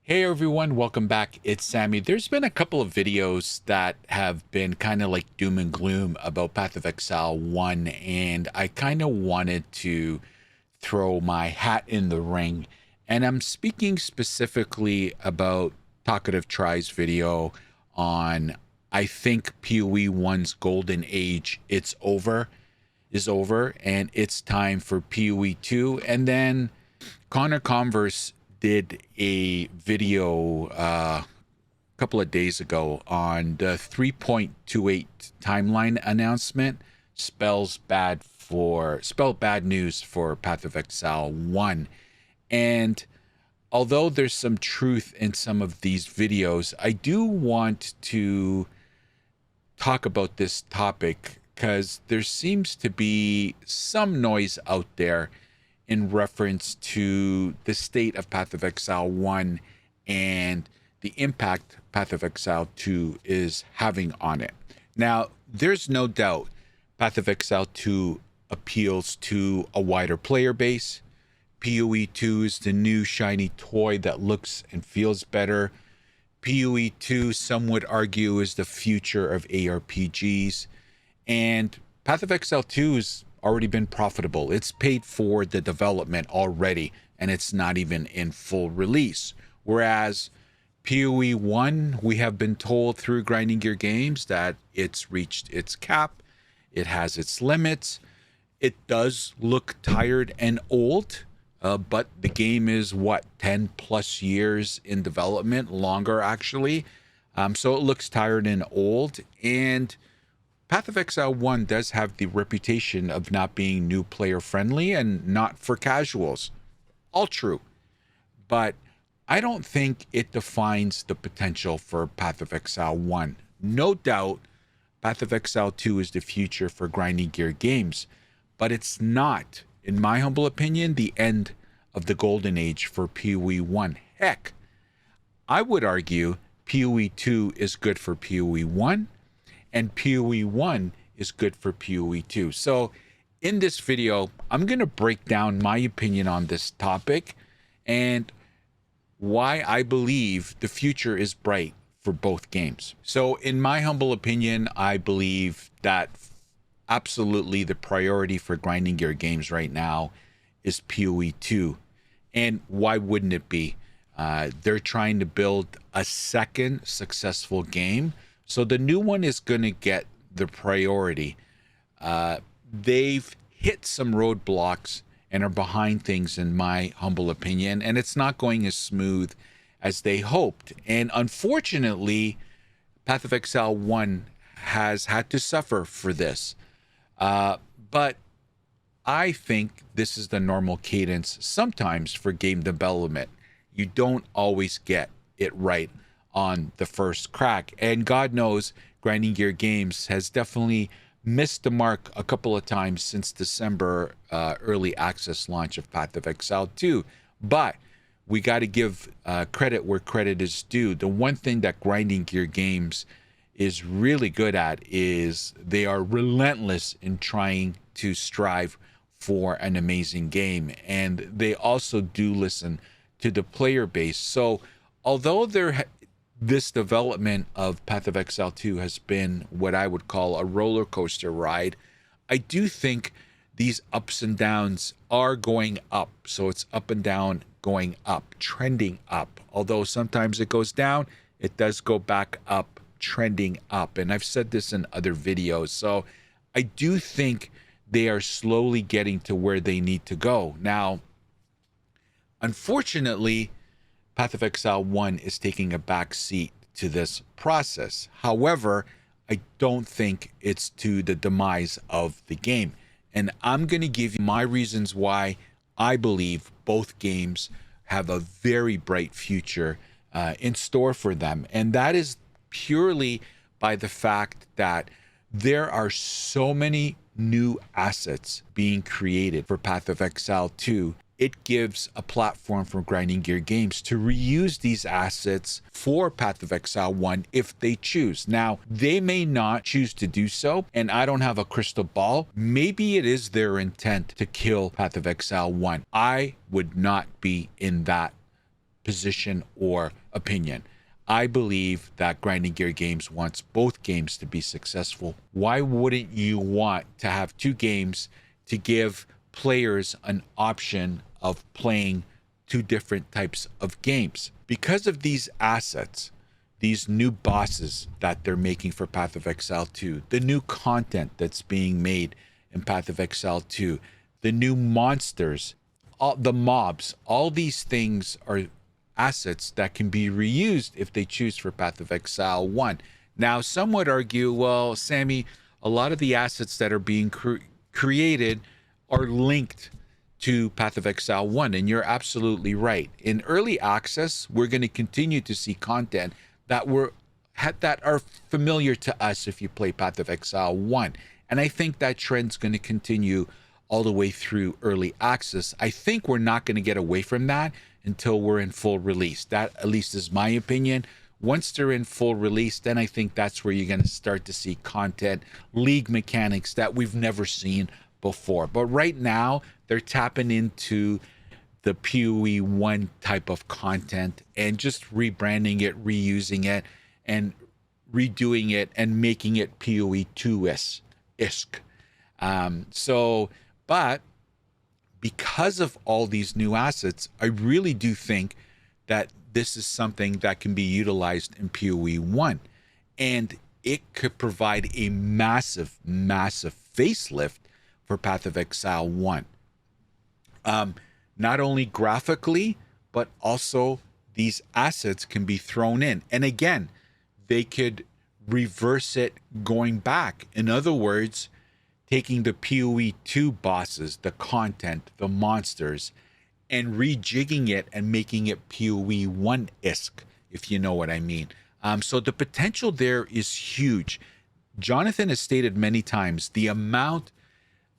Hey everyone, welcome back. It's Sammy. There's been a couple of videos that have been kind of like doom and gloom about Path of Exile 1, and I kind of wanted to throw my hat in the ring. And I'm speaking specifically about Talkative Try's video on I think POE 1's golden age is over, and it's time for POE 2. And then Connor Converse did a video a couple of days ago on the 3.28 timeline announcement spelled bad news for Path of Exile 1. And although there's some truth in some of these videos, I do want to talk about this topic because there seems to be some noise out there in reference to the state of Path of Exile 1 and the impact Path of Exile 2 is having on it. Now, there's no doubt Path of Exile 2 appeals to a wider player base. POE 2 is the new shiny toy that looks and feels better. POE 2, some would argue, is the future of ARPGs. And Path of Exile 2 is already been profitable. It's paid for the development already, and it's not even in full release. Whereas POE 1, we have been told through Grinding Gear Games that it's reached its cap. It has its limits. It does look tired and old, but the game is, 10 plus years in development, longer actually. So it looks tired and old. And Path of Exile 1 does have the reputation of not being new player friendly and not for casuals. All true. But I don't think it defines the potential for Path of Exile 1. No doubt Path of Exile 2 is the future for Grinding Gear Games, but it's not, in my humble opinion, the end of the golden age for POE 1. Heck, I would argue POE 2 is good for POE 1, and POE 1 is good for POE 2. So in this video, I'm going to break down my opinion on this topic and why I believe the future is bright for both games. So in my humble opinion, I believe that absolutely the priority for Grinding Gear Games right now is POE 2. And why wouldn't it be? They're trying to build a second successful game. So the new one is going to get the priority. They've hit some roadblocks and are behind things, in my humble opinion, and it's not going as smooth as they hoped. And unfortunately, Path of Exile 1 has had to suffer for this. But I think this is the normal cadence sometimes for game development. You don't always get it right on the first crack, and God knows Grinding Gear Games has definitely missed the mark a couple of times since December early access launch of Path of Exile 2. But we got to give credit where credit is due. The one thing that Grinding Gear Games is really good at is they are relentless in trying to strive for an amazing game, and they also do listen to the player base. So although this development of Path of Exile 2 has been what I would call a roller coaster ride, I do think these ups and downs are going up. So it's up and down, going up, trending up. Although sometimes it goes down, it does go back up, trending up. And I've said this in other videos. So I do think they are slowly getting to where they need to go. Now, unfortunately, Path of Exile 1 is taking a back seat to this process. However, I don't think it's to the demise of the game. And I'm going to give you my reasons why I believe both games have a very bright future in store for them. And that is purely by the fact that there are so many new assets being created for Path of Exile 2. It gives a platform for Grinding Gear Games to reuse these assets for Path of Exile 1 if they choose. Now, they may not choose to do so, and I don't have a crystal ball. Maybe it is their intent to kill Path of Exile 1. I would not be in that position or opinion. I believe that Grinding Gear Games wants both games to be successful. Why wouldn't you want to have two games to give players an option of playing two different types of games? Because of these assets, these new bosses that they're making for Path of Exile 2, the new content that's being made in Path of Exile 2, the new monsters, all the mobs, all these things are assets that can be reused if they choose for Path of Exile 1. Now, some would argue, well, Sammy, a lot of the assets that are being created are linked to Path of Exile 1, and you're absolutely right. In early access, we're going to continue to see content that are familiar to us if you play Path of Exile 1. And I think that trend's going to continue all the way through early access. I think we're not going to get away from that until we're in full release. That, at least, is my opinion. Once they're in full release, then I think that's where you're going to start to see content, league mechanics that we've never seen before. But right now, they're tapping into the POE 1 type of content and just rebranding it, reusing it, and redoing it and making it POE 2-isk. But because of all these new assets, I really do think that this is something that can be utilized in POE 1. And it could provide a massive, massive facelift for Path of Exile 1. Not only graphically, but also these assets can be thrown in. And again, they could reverse it going back. In other words, taking the POE 2 bosses, the content, the monsters, and rejigging it and making it POE 1-isk, if you know what I mean. So the potential there is huge. Jonathan has stated many times the amount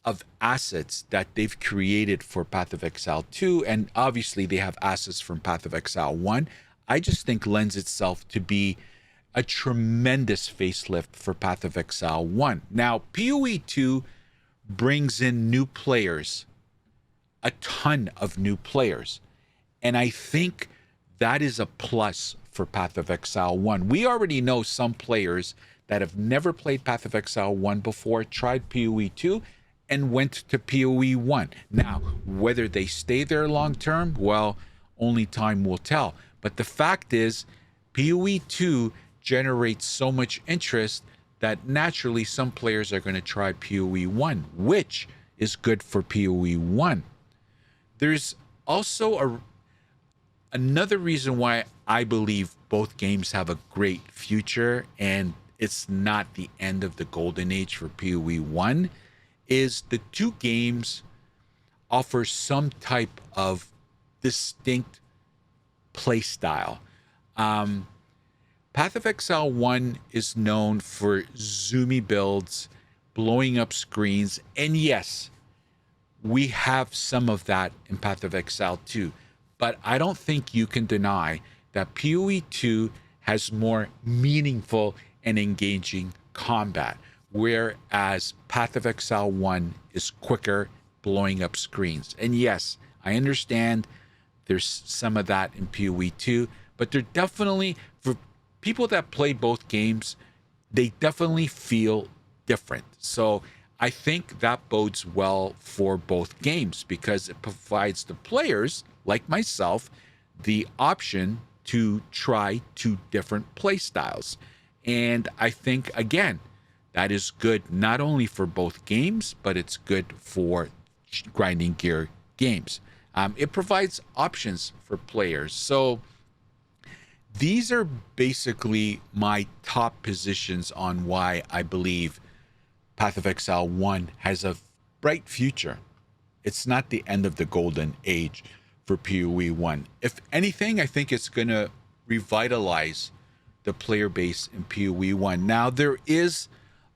of assets that they've created for Path of Exile 2, and obviously they have assets from Path of Exile 1, I just think lends itself to be a tremendous facelift for Path of Exile 1. Now, POE 2 brings in new players, a ton of new players, and I think that is a plus for Path of Exile 1. We already know some players that have never played Path of Exile 1 before, tried POE 2, and went to POE 1. Now, whether they stay there long term, well, only time will tell. But the fact is, POE 2 generates so much interest that naturally some players are going to try POE 1, which is good for POE 1. There's also another reason why I believe both games have a great future and it's not the end of the golden age for POE 1, is the two games offer some type of distinct play style. Path of Exile 1 is known for zoomy builds, blowing up screens, and yes, we have some of that in Path of Exile 2, but I don't think you can deny that POE 2 has more meaningful and engaging combat, whereas Path of Exile 1 is quicker, blowing up screens. And yes, I understand there's some of that in POE 2, but they're definitely, for people that play both games, they definitely feel different. So I think that bodes well for both games because it provides the players, like myself, the option to try two different play styles. And I think, again, that is good not only for both games, but it's good for Grinding Gear games. It provides options for players. So these are basically my top positions on why I believe Path of Exile 1 has a bright future. It's not the end of the golden age for POE 1. If anything, I think it's going to revitalize the player base in POE 1. Now, there is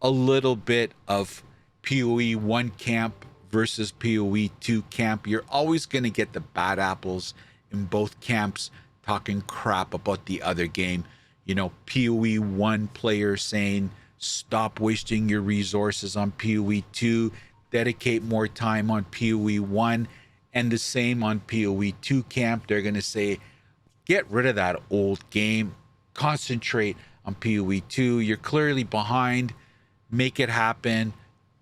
a little bit of POE 1 camp versus POE 2 camp. You're always going to get the bad apples in both camps talking crap about the other game. You know, POE 1 players saying, stop wasting your resources on POE 2, dedicate more time on POE 1. And the same on POE 2 camp. They're going to say, Get rid of that old game. Concentrate on POE 2. You're clearly behind. Make it happen.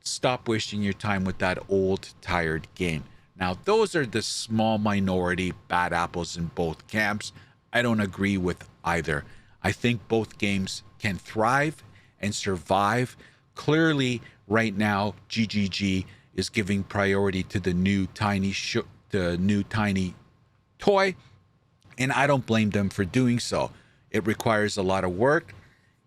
Stop wasting your time with that old, tired game. Now, those are the small minority bad apples in both camps. I don't agree with either. I think both games can thrive and survive. Clearly, right now, GGG is giving priority to the new tiny toy, and I don't blame them for doing so. It requires a lot of work.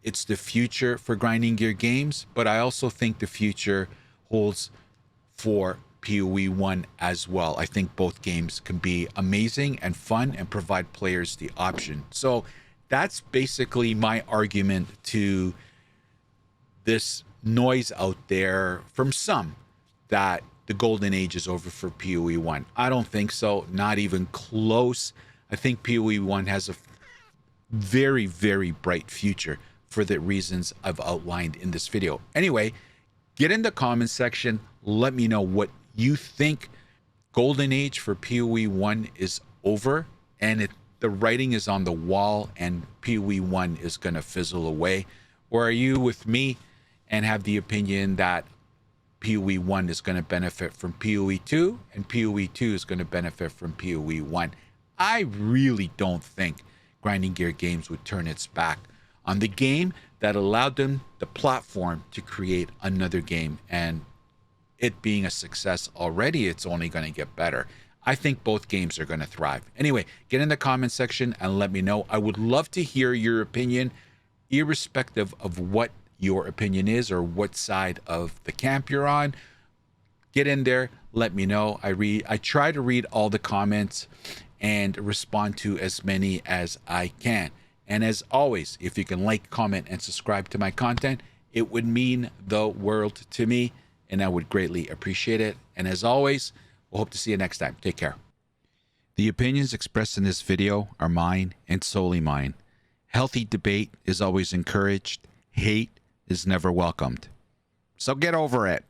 It's the future for grinding gear games, but I also think the future holds for POE 1 as well. I think both games can be amazing and fun and provide players the option. So that's basically my argument to this noise out there from some that the golden age is over for POE 1. I don't think so, not even close. I think POE 1 has a very, very bright future for the reasons I've outlined in this video. Anyway, get in the comments section. Let me know what you think. Golden age for POE 1 is over, and the writing is on the wall, and POE 1 is going to fizzle away. Or are you with me and have the opinion that POE 1 is going to benefit from POE 2, and POE 2 is going to benefit from POE 1? I really don't think Grinding Gear Games would turn its back on the game that allowed them the platform to create another game, and it being a success already, it's only going to get better. I think both games are going to thrive. Anyway, get in the comment section and let me know. I would love to hear your opinion, irrespective of what your opinion is or what side of the camp you're on. Get in there, let me know. I try to read all the comments and respond to as many as I can. And as always, if you can like, comment, and subscribe to my content, it would mean the world to me, and I would greatly appreciate it. And as always, we'll hope to see you next time. Take care. The opinions expressed in this video are mine and solely mine. Healthy debate is always encouraged. Hate is never welcomed. So get over it.